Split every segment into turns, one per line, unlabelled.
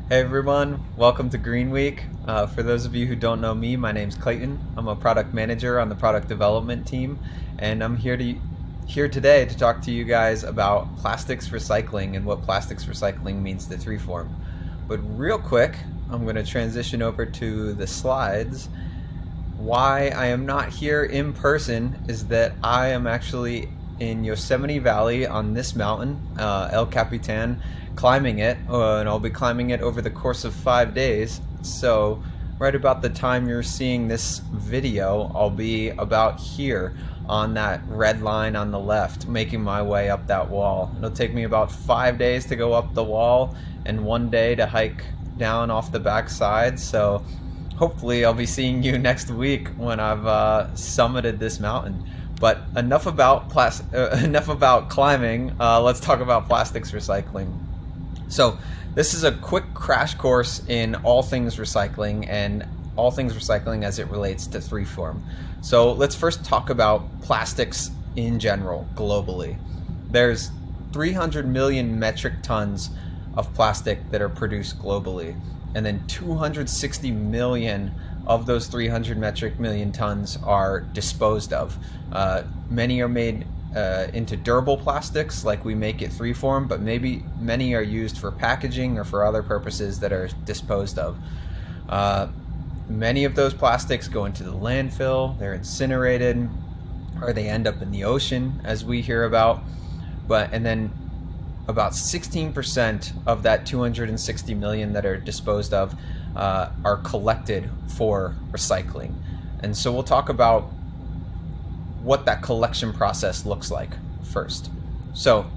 Hey everyone, welcome to Green Week. For those of you who don't know me, my name's Clayton. I'm a product manager on the product development team, and I'm here today to talk to you guys about plastics recycling and what plastics recycling means to 3form. But real quick, I'm going to transition over to the slides. Why I am not here in person is that I am actually in Yosemite Valley on this mountain, El Capitan, climbing it, and I'll be climbing it over the course of 5 days. So, right about the time you're seeing this video, I'll be about here on that red line on the left, making my way up that wall. It'll take me about 5 days to go up the wall and 1 day to hike down off the backside. So, hopefully, I'll be seeing you next week when I've summited this mountain. But enough about enough about climbing. Let's talk about plastics recycling. So this is a quick crash course in all things recycling and all things recycling as it relates to 3form. So let's first talk about plastics in general, globally. There's 300 million metric tons of plastic that are produced globally, and then 260 million of those 300 metric million tons are disposed of. Many are made into durable plastics like we make at 3form, but maybe many are used for packaging or for other purposes that are disposed of. Many of those plastics go into the landfill, they're incinerated, or they end up in the ocean, as we hear about. And then about 16% of that 260 million that are disposed of are collected for recycling. And so we'll talk about what that collection process looks like first. So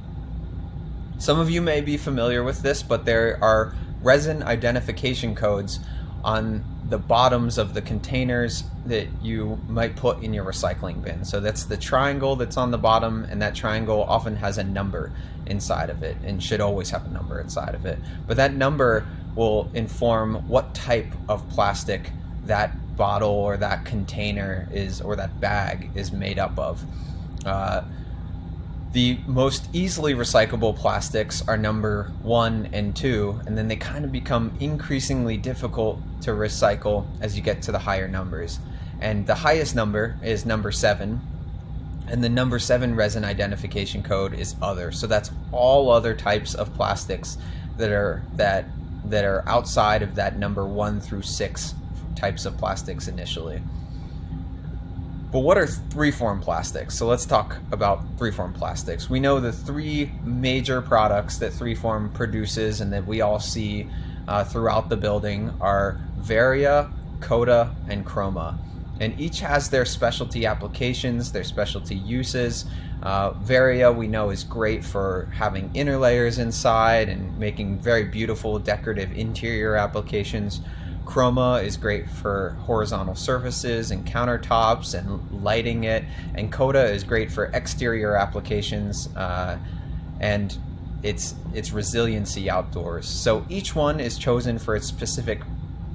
some of you may be familiar with this, but there are resin identification codes on the bottoms of the containers that you might put in your recycling bin. So that's the triangle that's on the bottom, and that triangle often has a number inside of it and should always have a number inside of it. But that number will inform what type of plastic that bottle or that container is, or that bag is made up of. The most easily recyclable plastics are number 1 and 2, and then they kind of become increasingly difficult to recycle as you get to the higher numbers. And the highest number is number 7, and the number 7 resin identification code is other. So that's all other types of plastics that are outside of that number 1 through 6 types of plastics initially. But what are 3form plastics? So let's talk about 3form plastics. We know the 3 major products that 3form produces and that we all see throughout the building are Varia, Koda, and Chroma. And each has their specialty applications, their specialty uses. Varia, we know, is great for having inner layers inside and making very beautiful decorative interior applications. Chroma is great for horizontal surfaces and countertops and lighting it, and Koda is great for exterior applications and its resiliency outdoors. So each one is chosen for its specific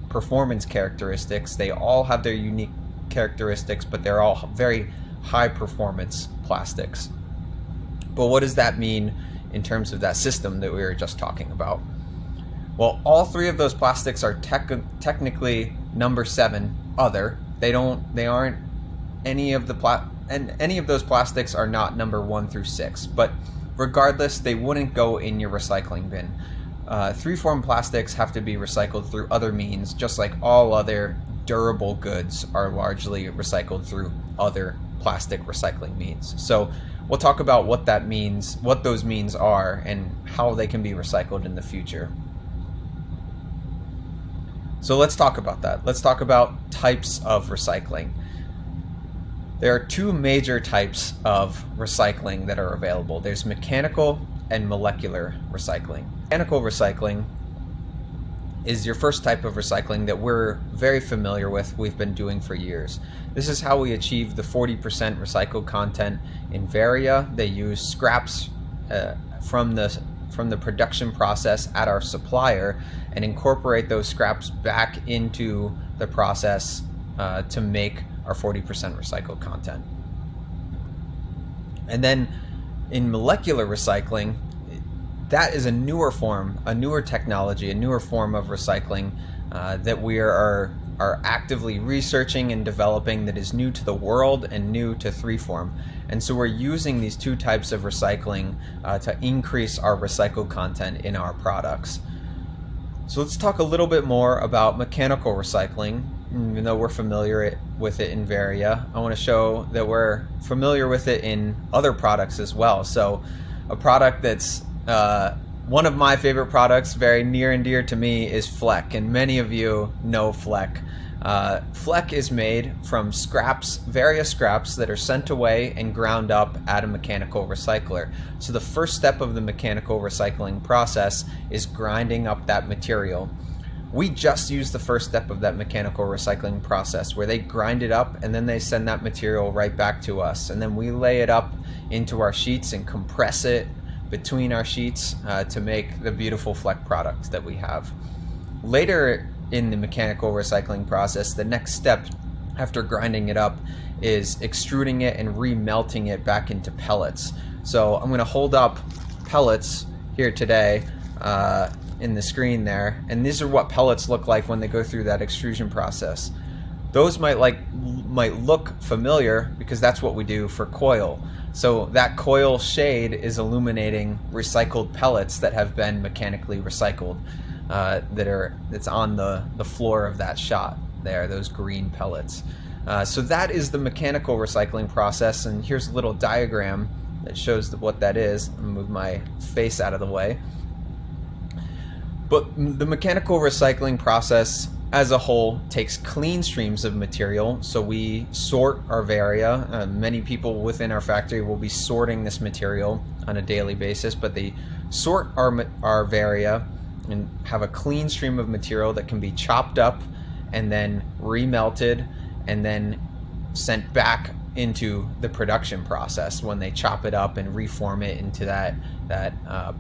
performance characteristics. They all have their unique characteristics, but they're all very high performance plastics. But what does that mean in terms of that system that we were just talking about? Well, all 3 of those plastics are technically number 7 other. They aren't any of any of those plastics are not number 1 through 6. But regardless, they wouldn't go in your recycling bin. 3form plastics have to be recycled through other means, just like all other durable goods are largely recycled through other plastic recycling means. So we'll talk about what that means, what those means are, and how they can be recycled in the future. So let's talk about that. Let's talk about types of recycling. There are 2 major types of recycling that are available. There's mechanical and molecular recycling. Mechanical recycling is your first type of recycling that we're very familiar with, we've been doing for years. This is how we achieve the 40% recycled content in Varia. They use scraps from the production process at our supplier and incorporate those scraps back into the process to make our 40% recycled content. And then in molecular recycling, that is a newer form, a newer technology, a newer form of recycling that we are actively researching and developing, that is new to the world and new to 3form. And so we're using these two types of recycling to increase our recycled content in our products. So let's talk a little bit more about mechanical recycling. Even though we're familiar with it in Varia, I want to show that we're familiar with it in other products as well. So a product that's one of my favorite products, very near and dear to me, is Fleck, and many of you know Fleck. Fleck is made from scraps, various scraps that are sent away and ground up at a mechanical recycler. So the first step of the mechanical recycling process is grinding up that material. We just use the first step of that mechanical recycling process, where they grind it up and then they send that material right back to us, and then we lay it up into our sheets and compress it between our sheets to make the beautiful Fleck products that we have. Later in the mechanical recycling process, the next step after grinding it up is extruding it and remelting it back into pellets. So I'm going to hold up pellets here today in the screen there, and these are what pellets look like when they go through that extrusion process. Those might look familiar because that's what we do for coil. So that coil shade is illuminating recycled pellets that have been mechanically recycled, that's on the floor of that shot there, those green pellets. So that is the mechanical recycling process, and here's a little diagram that shows what that is. I'm gonna move my face out of the way. But the mechanical recycling process as a whole takes clean streams of material. So we sort our Varia. Many people within our factory will be sorting this material on a daily basis, but they sort our Varia and have a clean stream of material that can be chopped up and then remelted and then sent back into the production process when they chop it up and reform it into that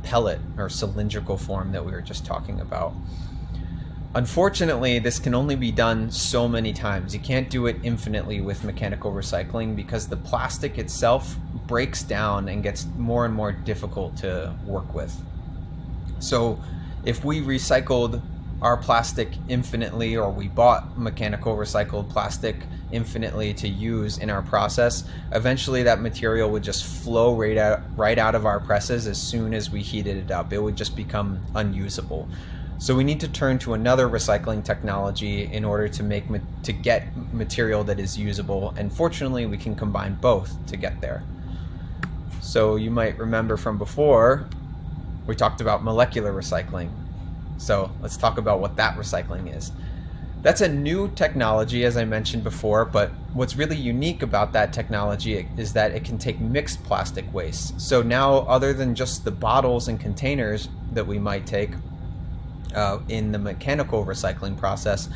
pellet or cylindrical form that we were just talking about. Unfortunately, this can only be done so many times. You can't do it infinitely with mechanical recycling because the plastic itself breaks down and gets more and more difficult to work with. So if we recycled our plastic infinitely, or we bought mechanical recycled plastic infinitely to use in our process, eventually that material would just flow right out of our presses as soon as we heated it up. It would just become unusable. So we need to turn to another recycling technology in order to get material that is usable, and fortunately we can combine both to get there. So you might remember from before, we talked about molecular recycling. So let's talk about what that recycling is. That's a new technology, as I mentioned before, but what's really unique about that technology is that it can take mixed plastic waste. So now, other than just the bottles and containers that we might take in the mechanical recycling process,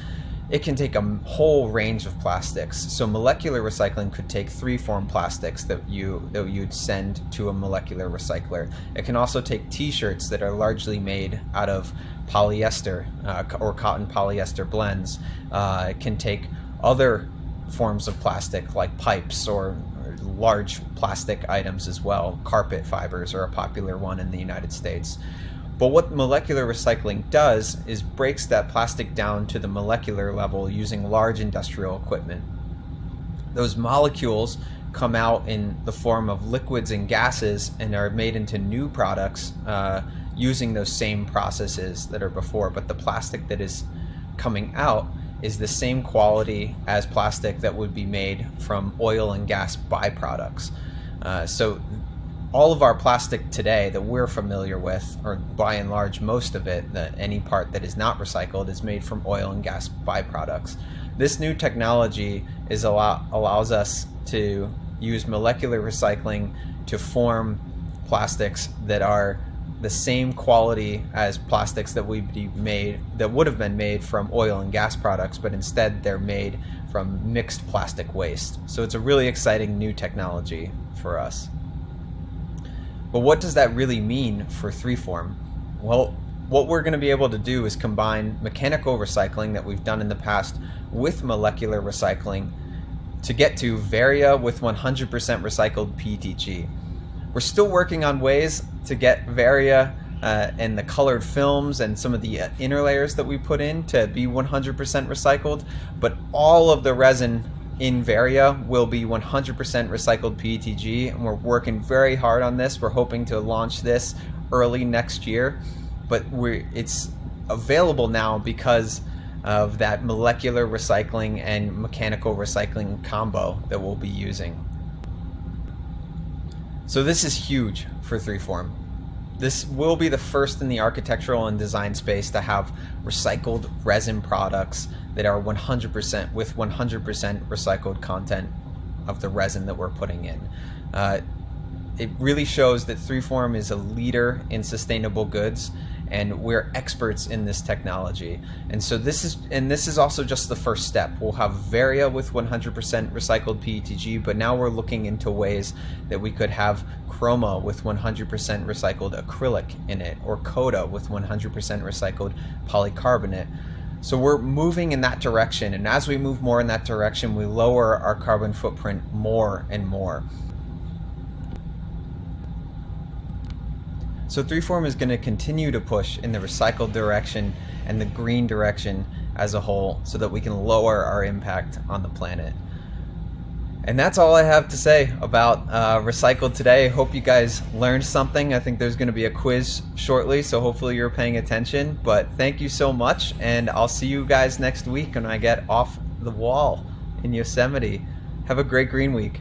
it can take a whole range of plastics. So molecular recycling could take 3form plastics that you'd send to a molecular recycler. It can also take t-shirts that are largely made out of polyester or cotton polyester blends. It can take other forms of plastic like pipes or large plastic items as well. Carpet fibers are a popular one in the United States. But what molecular recycling does is breaks that plastic down to the molecular level using large industrial equipment. Those molecules come out in the form of liquids and gases and are made into new products using those same processes that are before, but the plastic that is coming out is the same quality as plastic that would be made from oil and gas byproducts. So all of our plastic today that we're familiar with, or by and large most of it, any part that is not recycled, is made from oil and gas byproducts. This new technology allows us to use molecular recycling to form plastics that are the same quality as plastics that would have been made from oil and gas products, but instead they're made from mixed plastic waste. So it's a really exciting new technology for us. But what does that really mean for 3form? Well, what we're going to be able to do is combine mechanical recycling that we've done in the past with molecular recycling to get to Varia with 100% recycled PETG. We're still working on ways to get Varia and the colored films and some of the inner layers that we put in to be 100% recycled, but all of the resin in Varia will be 100% recycled PETG, and we're working very hard on this. We're hoping to launch this early next year, but it's available now because of that molecular recycling and mechanical recycling combo that we'll be using. So this is huge for 3form. This will be the first in the architectural and design space to have recycled resin products that are 100% with 100% recycled content of the resin that we're putting in. It really shows that 3form is a leader in sustainable goods, and we're experts in this technology. And so this is also just the first step. We'll have Varia with 100% recycled PETG, but now we're looking into ways that we could have Chroma with 100% recycled acrylic in it, or Coda with 100% recycled polycarbonate. So we're moving in that direction, and as we move more in that direction, we lower our carbon footprint more and more. So 3form is going to continue to push in the recycled direction and the green direction as a whole so that we can lower our impact on the planet. And that's all I have to say about recycled today. Hope you guys learned something. I think there's going to be a quiz shortly, so hopefully you're paying attention. But thank you so much, and I'll see you guys next week when I get off the wall in Yosemite. Have a great green week.